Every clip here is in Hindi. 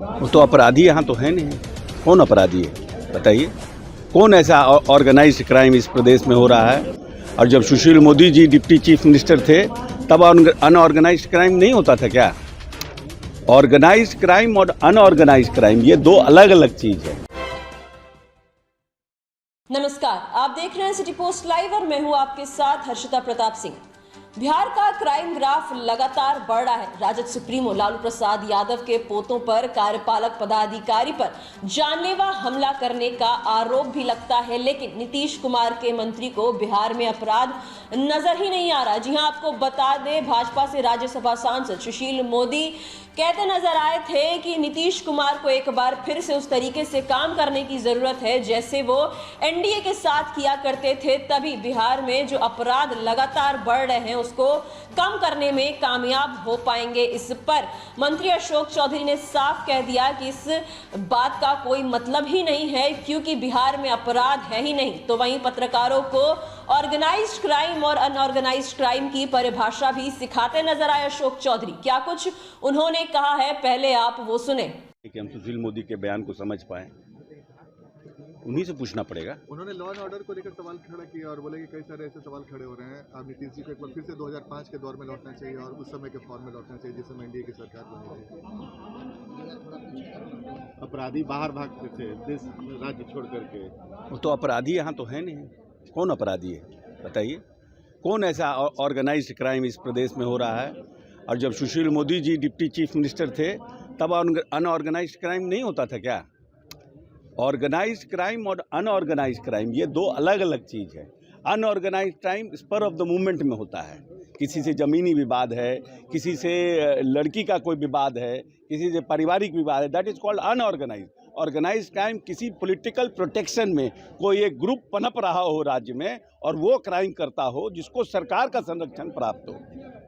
वो तो अपराधी यहाँ तो है नहीं। कौन अपराधी है बताइए? कौन ऐसा ऑर्गेनाइज्ड क्राइम इस प्रदेश में हो रहा है? और जब Sushil Modi ji deputy chief minister थे तब अनऑर्गेनाइज्ड क्राइम नहीं होता था क्या? ऑर्गेनाइज्ड क्राइम और अनऑर्गेनाइज्ड क्राइम ये दो अलग अलग चीज है। नमस्कार, आप देख रहे हैं सिटी पोस्ट लाइव और मैं हूं आपके साथ हर्षिता प्रताप सिंह। बिहार का क्राइम ग्राफ लगातार बढ़ रहा है। राजद सुप्रीमो लालू प्रसाद यादव के पोतों पर कार्यपालक पदाधिकारी पर जानलेवा हमला करने का आरोप भी लगता है, लेकिन नीतीश कुमार के मंत्री को बिहार में अपराध नजर ही नहीं आ रहा। जी हां, आपको बता दें, भाजपा से राज्यसभा सांसद सुशील मोदी कहते नजर आए थे कि नीतीश कुमार को एक बार फिर से उस तरीके से काम करने की जरूरत है जैसे वो एनडीए के साथ किया करते थे, तभी बिहार में जो अपराध लगातार बढ़ रहे हैं उसको कम करने में कामयाब हो पाएंगे। इस पर मंत्री अशोक चौधरी ने साफ कह दिया कि इस बात का कोई मतलब ही नहीं है क्योंकि बिहार में अपराध है ही नहीं। तो वहीं पत्रकारों को ऑर्गेनाइज्ड क्राइम और अनऑर्गेनाइज्ड क्राइम की परिभाषा भी सिखाते नजर आए अशोक चौधरी। क्या कुछ उन्होंने कहा है, पहले आप वो सुने। कि हम सुशील मोदी के बयान को समझ पाए, उन्हीं से पूछना पड़ेगा। उन्होंने लॉ एंड ऑर्डर को लेकर सवाल खड़ा किया और बोले कि कई सारे ऐसे सवाल खड़े हो रहे हैं। अब नीतीश जी को एक बार फिर से 2005 के दौर में लौटना चाहिए और उस समय के फॉर्म में लौटना चाहिए जिस समय एनडीए की सरकार बनी थी। अपराधी बाहर भागते थे देश राज्य छोड़ करके। वो तो अपराधी यहाँ तो है नहीं। कौन अपराधी है बताइए? कौन ऐसा ऑर्गेनाइज्ड क्राइम इस प्रदेश में हो रहा है? और जब Sushil Modi ji deputy chief minister थे तब अनऑर्गेनाइज्ड क्राइम नहीं होता था क्या? ऑर्गेनाइज्ड क्राइम और अनऑर्गेनाइज्ड क्राइम ये दो अलग अलग चीज है। Unorganised crime spur of the movement में होता है। किसी से ज़मीनी विवाद है, किसी से लड़की का कोई विवाद है, किसी से पारिवारिक विवाद है, that is called unorganised. Organised crime किसी पॉलिटिकल प्रोटेक्शन में कोई एक ग्रुप पनप रहा हो राज्य में और वो क्राइम करता हो जिसको सरकार का संरक्षण प्राप्त हो।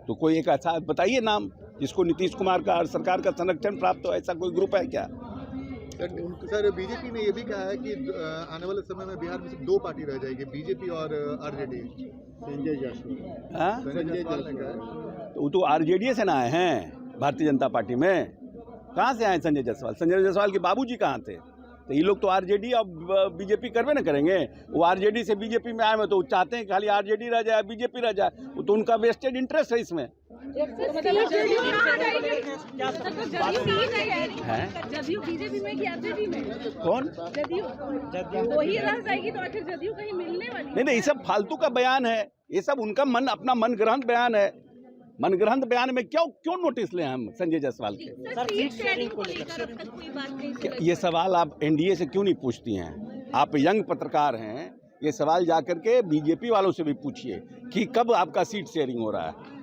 तो कोई एक ऐसा बताइए नाम जिसको नीतीश कुमार का सरकार का संरक्षण प्राप्त हो, ऐसा कोई ग्रुप है क्या? सर, बीजेपी ने यह भी कहा है कि आने वाले समय में बिहार में सिर्फ दो पार्टी रह जाएगी, बीजेपी और आरजेडी। संजय जायसवाल ने कहा तो वो तो आरजेडी से ना आए हैं भारतीय जनता पार्टी में। कहाँ से आए संजय जायसवाल? संजय जायसवाल के बाबूजी कहाँ थे? तो ये लोग तो आरजेडी और बीजेपी करवे ना करेंगे। वो आरजेडी से बीजेपी में आए में तो चाहते हैं खाली आरजेडी रह जाए, बीजेपी रह जाए। वो तो उनका वेस्टेड इंटरेस्ट है इसमें। जदयू बीजेपी में कि आरजेडी में? कौन? जदयू वही रह जाएगी तो आखिर जदयू कहीं मिलने वाली नहीं, ये सब फालतू का बयान है। ये सब उनका अपना मनगढ़ंत बयान है। मनगढ़ंत बयान में क्यों नोटिस लें हम संजय जायसवाल के? ये सवाल आप एनडीए से क्यों नहीं पूछती हैं? आप यंग पत्रकार हैं, ये सवाल जाकर के बीजेपी वालों से भी पूछिए कि कब आपका सीट शेयरिंग हो रहा है।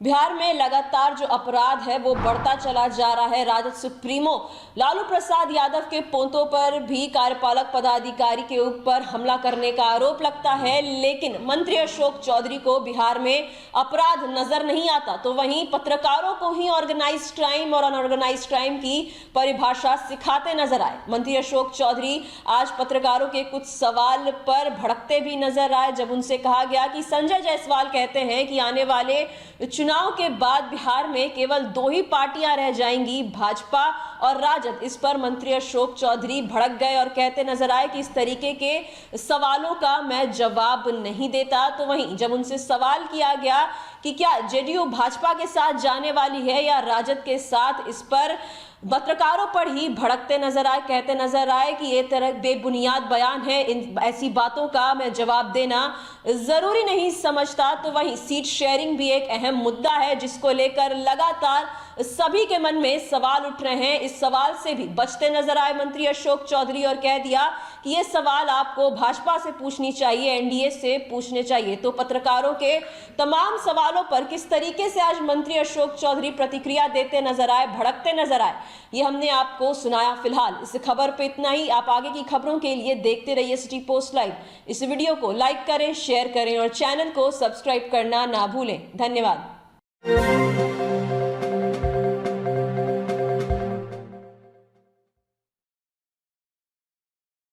बिहार में लगातार जो अपराध है वो बढ़ता चला जा रहा है। राजद सुप्रीमो लालू प्रसाद यादव के पोतों पर भी कार्यपालक पदाधिकारी के ऊपर हमला करने का आरोप लगता है, लेकिन मंत्री अशोक चौधरी को बिहार में अपराध नजर नहीं आता। तो वहीं पत्रकारों को ही ऑर्गेनाइज्ड क्राइम और अनऑर्गेनाइज्ड क्राइम की परिभाषा सिखाते नजर आए। मंत्री अशोक चौधरी आज पत्रकारों के कुछ सवाल पर भड़कते भी नजर आए जब उनसे कहा गया कि संजय जायसवाल कहते हैं कि आने वाले चुनाव के बाद बिहार में केवल दो ही पार्टियां रह जाएंगी, भाजपा और राजद। इस पर मंत्री अशोक चौधरी भड़क गए और कहते नजर आए कि इस तरीके के सवालों का मैं जवाब नहीं देता। तो वहीं जब उनसे सवाल किया गया कि क्या जेडीयू भाजपा के साथ जाने वाली है या राजद के साथ, इस पर पत्रकारों पर ही भड़कते नजर आए, कहते नजर आए कि ये तरह बेबुनियाद बयान है, इन ऐसी बातों का मैं जवाब देना जरूरी नहीं समझता। तो वहीं सीट शेयरिंग भी एक अहम मुद्दा है जिसको लेकर लगातार सभी के मन में सवाल उठ रहे हैं। इस सवाल से भी बचते नजर आए मंत्री अशोक चौधरी और कह दिया कि ये सवाल आपको भाजपा से पूछनी चाहिए, एनडीए से पूछने चाहिए। तो पत्रकारों के तमाम सवालों पर किस तरीके से आज मंत्री अशोक चौधरी प्रतिक्रिया देते नजर आए, भड़कते नजर आए, ये हमने आपको सुनाया। फिलहाल इस खबर पे इतना ही। आप आगे की खबरों के लिए देखते रहिए सिटी पोस्ट लाइव। इस वीडियो को लाइक करें, शेयर करें और चैनल को सब्सक्राइब करना ना भूलें। धन्यवाद।